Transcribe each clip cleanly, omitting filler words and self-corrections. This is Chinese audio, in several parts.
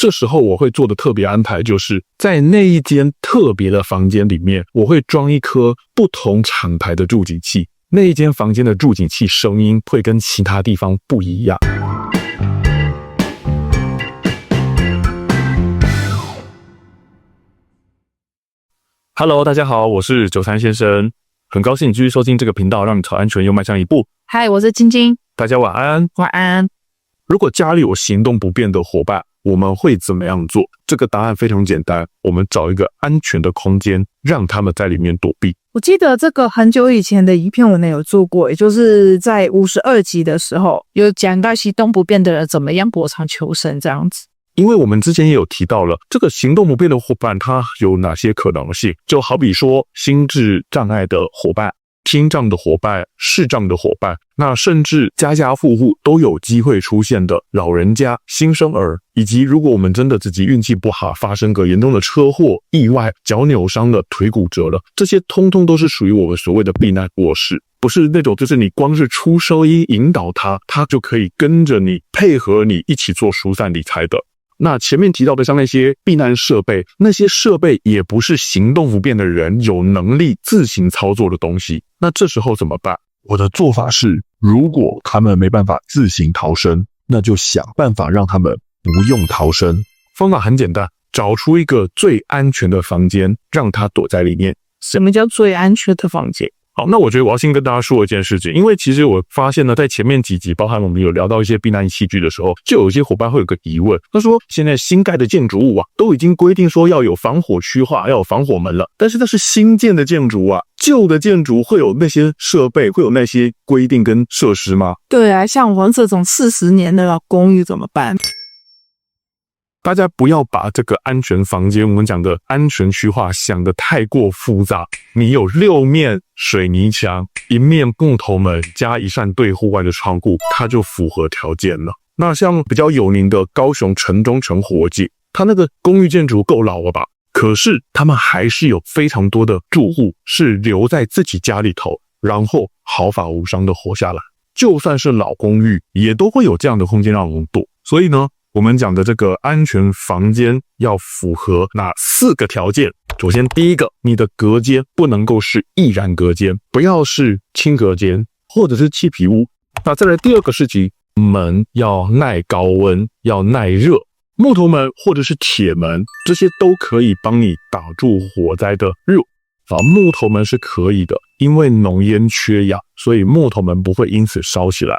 这时候我会做的特别安排，就是在那一间特别的房间里面，我会装一颗不同厂牌的助警器，那一间房间的助警器声音会跟其他地方不一样。Hello， 大家好，我是93先生，很高兴你继续收听这个频道，让你朝安全又迈向一步。嗨，我是晶晶，大家晚安。晚安。如果家里有行动不便的伙伴，我们会怎么样做？这个答案非常简单，我们找一个安全的空间，让他们在里面躲避。我记得这个很久以前的一篇文内有做过，也就是在52集的时候，有讲到行动不便的人怎么样躲藏求生这样子。因为我们之前也有提到了，这个行动不便的伙伴他有哪些可能性，就好比说心智障碍的伙伴、听障的伙伴、视障的伙伴，那甚至家家户户都有机会出现的老人家、新生儿，以及如果我们真的自己运气不好，发生个严重的车祸、意外、脚扭伤了、腿骨折了，这些通通都是属于我们所谓的避难弱势，不是那种就是你光是出声音引导他就可以跟着你配合你一起做疏散理财的。那前面提到的像那些避难设备，那些设备也不是行动不便的人有能力自行操作的东西，那这时候怎么办？我的做法是，如果他们没办法自行逃生，那就想办法让他们不用逃生。方法很简单，找出一个最安全的房间，让他躲在里面。什么叫最安全的房间？好，那我觉得我要先跟大家说一件事情，因为其实我发现呢，在前面几集，包含我们有聊到一些避难器具的时候，就有一些伙伴会有个疑问，他说现在新盖的建筑物啊，都已经规定说要有防火区划，要有防火门了，但是那是新建的建筑啊，旧的建筑会有那些设备，会有那些规定跟设施吗？对啊，像我们这种40年的公寓怎么办？大家不要把这个安全房间，我们讲的安全区划想得太过复杂。你有6面水泥墙，1面木头门，加1扇对户外的窗户，它就符合条件了。那像比较有名的高雄城中城火警，它那个公寓建筑够老了吧？可是他们还是有非常多的住户是留在自己家里头，然后毫发无伤的活下来。就算是老公寓，也都会有这样的空间让我们躲。所以呢，我们讲的这个安全房间要符合哪4个条件？首先，第一个，你的隔间不能够是易燃隔间，不要是轻隔间或者是气皮屋。那再来第二个事情，门要耐高温，要耐热。木头门或者是铁门，这些都可以帮你挡住火灾的热。木头门是可以的，因为浓烟缺氧，所以木头门不会因此烧起来。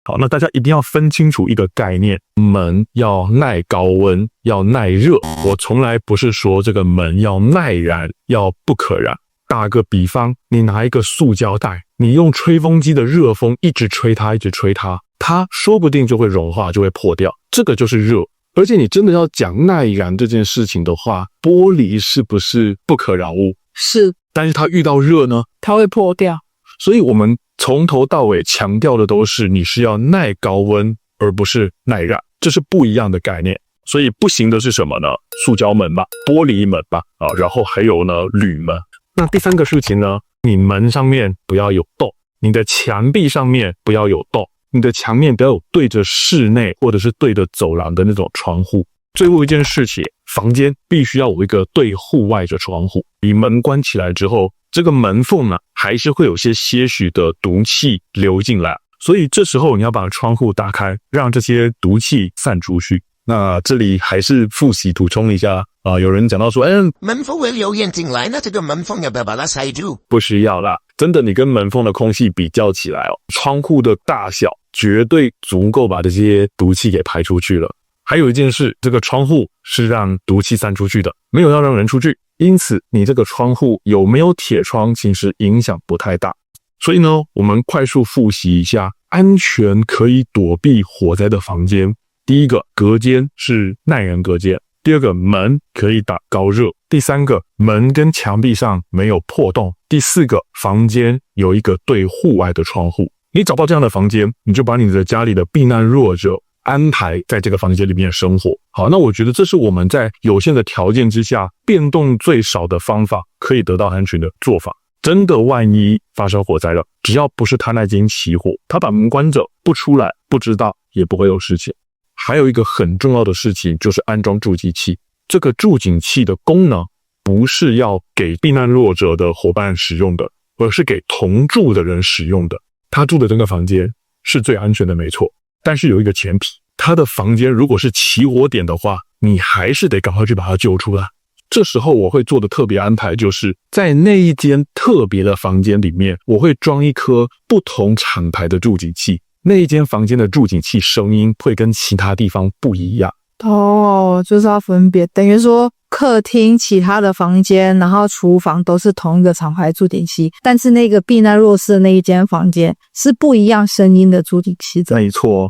好，那大家一定要分清楚一个概念，门要耐高温，要耐热。我从来不是说这个门要耐燃，要不可燃。打个比方，你拿一个塑胶袋，你用吹风机的热风一直吹它，一直吹它，它说不定就会融化，就会破掉。这个就是热。而且你真的要讲耐燃这件事情的话，玻璃是不是不可燃物？是，但是它遇到热呢，它会破掉。所以我们从头到尾强调的都是你是要耐高温，而不是耐燃，这是不一样的概念。所以不行的是什么呢？塑胶门吧，玻璃门吧，然后还有呢铝门。那第3个事情呢，你门上面不要有洞，你的墙壁上面不要有洞，你的墙面不要有对着室内或者是对着走廊的那种窗户。最后一件事情，房间必须要有一个对户外的窗户。你门关起来之后，这个门缝呢，还是会有些许的毒气流进来，所以这时候你要把窗户打开，让这些毒气散出去。那这里还是复习补充一下有人讲到说，门缝会流烟进来，那这个门缝要不要把它塞住？不需要啦，真的，你跟门缝的空气比较起来窗户的大小绝对足够把这些毒气给排出去了。还有一件事，这个窗户是让毒气散出去的，没有要让人出去，因此你这个窗户有没有铁窗其实影响不太大。所以呢，我们快速复习一下安全可以躲避火灾的房间。第一个，隔间是耐燃隔间；第二个，门可以打高热；第3个，门跟墙壁上没有破洞；第4个，房间有一个对户外的窗户。你找到这样的房间，你就把你的家里的避难弱者安排在这个房间里面生活。好，那我觉得这是我们在有限的条件之下变动最少的方法，可以得到安全的做法。真的万一发生火灾了，只要不是他那间起火，他把门关着不出来，不知道也不会有事情。还有一个很重要的事情就是安装助警器。这个助警器的功能不是要给避难弱者的伙伴使用的，而是给同住的人使用的。他住的这个房间是最安全的没错，但是有一个前提，他的房间如果是起火点的话，你还是得赶快去把他救出来。这时候我会做的特别安排，就是在那一间特别的房间里面，我会装一颗不同厂牌的助警器，那一间房间的助警器声音会跟其他地方不一样。哦，就是要分别，等于说客厅、其他的房间，然后厨房都是同一个厂牌助警器，但是那个避难弱势的那一间房间是不一样声音的助警器。没错。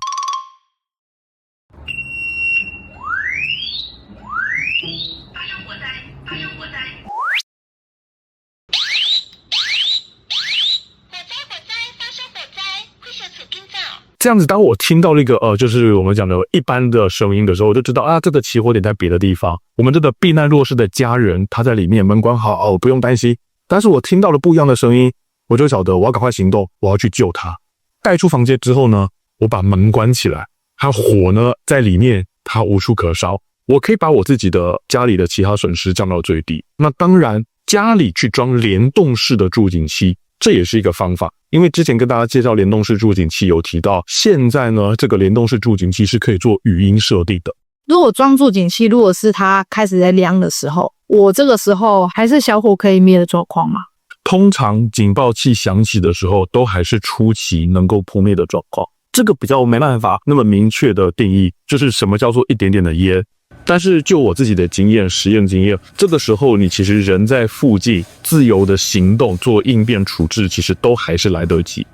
这样子，当我听到那个就是我们讲的一般的声音的时候，我就知道啊，这个起火点在别的地方。我们这个避难弱势的家人，他在里面，门关好哦，不用担心。但是我听到了不一样的声音，我就晓得我要赶快行动，我要去救他。带出房间之后呢，我把门关起来，他火呢在里面，他无处可烧。我可以把我自己的家里的其他损失降到最低。那当然，家里去装联动式的助警器，这也是一个方法。因为之前跟大家介绍联动式助警器有提到，现在呢这个联动式助警器是可以做语音设定的。如果装助警器，如果是它开始在亮的时候，我这个时候还是小火可以灭的状况吗？通常警报器响起的时候，都还是初期能够扑灭的状况。这个比较没办法那么明确的定义，就是什么叫做一点点的烟。但是就我自己的经验，实验经验，这个时候你其实人在附近自由的行动做应变处置，其实都还是来得及。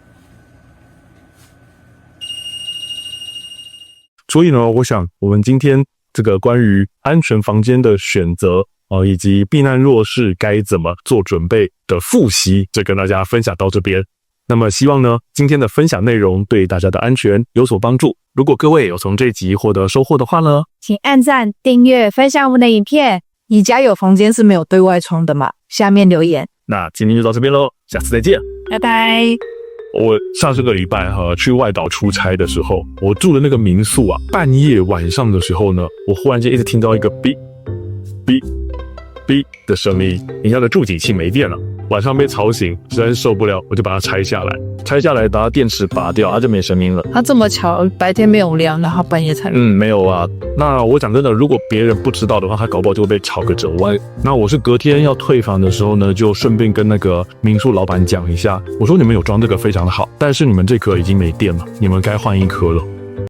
所以呢，我想我们今天这个关于安全房间的选择以及避难弱势该怎么做准备的复习，就跟大家分享到这边。那么希望呢，今天的分享内容对大家的安全有所帮助。如果各位有从这集获得收获的话呢，请按赞、订阅、分享我们的影片。你家有房间是没有对外窗的吗？下面留言。那今天就到这边咯，下次再见，拜拜。我上这个礼拜去外岛出差的时候，我住的那个民宿啊，半夜晚上的时候呢，我忽然间一直听到一个哔哔哔的声音，你家的助警器没电了。晚上被吵醒，实在是受不了，我就把它拆下来，把它电池拔掉，它就没声音了。它这么巧，白天没有亮，然后半夜才亮。没有啊。那我讲真的，如果别人不知道的话，他搞不好就会被吵个折弯。那我是隔天要退房的时候呢，就顺便跟那个民宿老板讲一下，我说你们有装这个非常的好，但是你们这颗已经没电了，你们该换一颗了。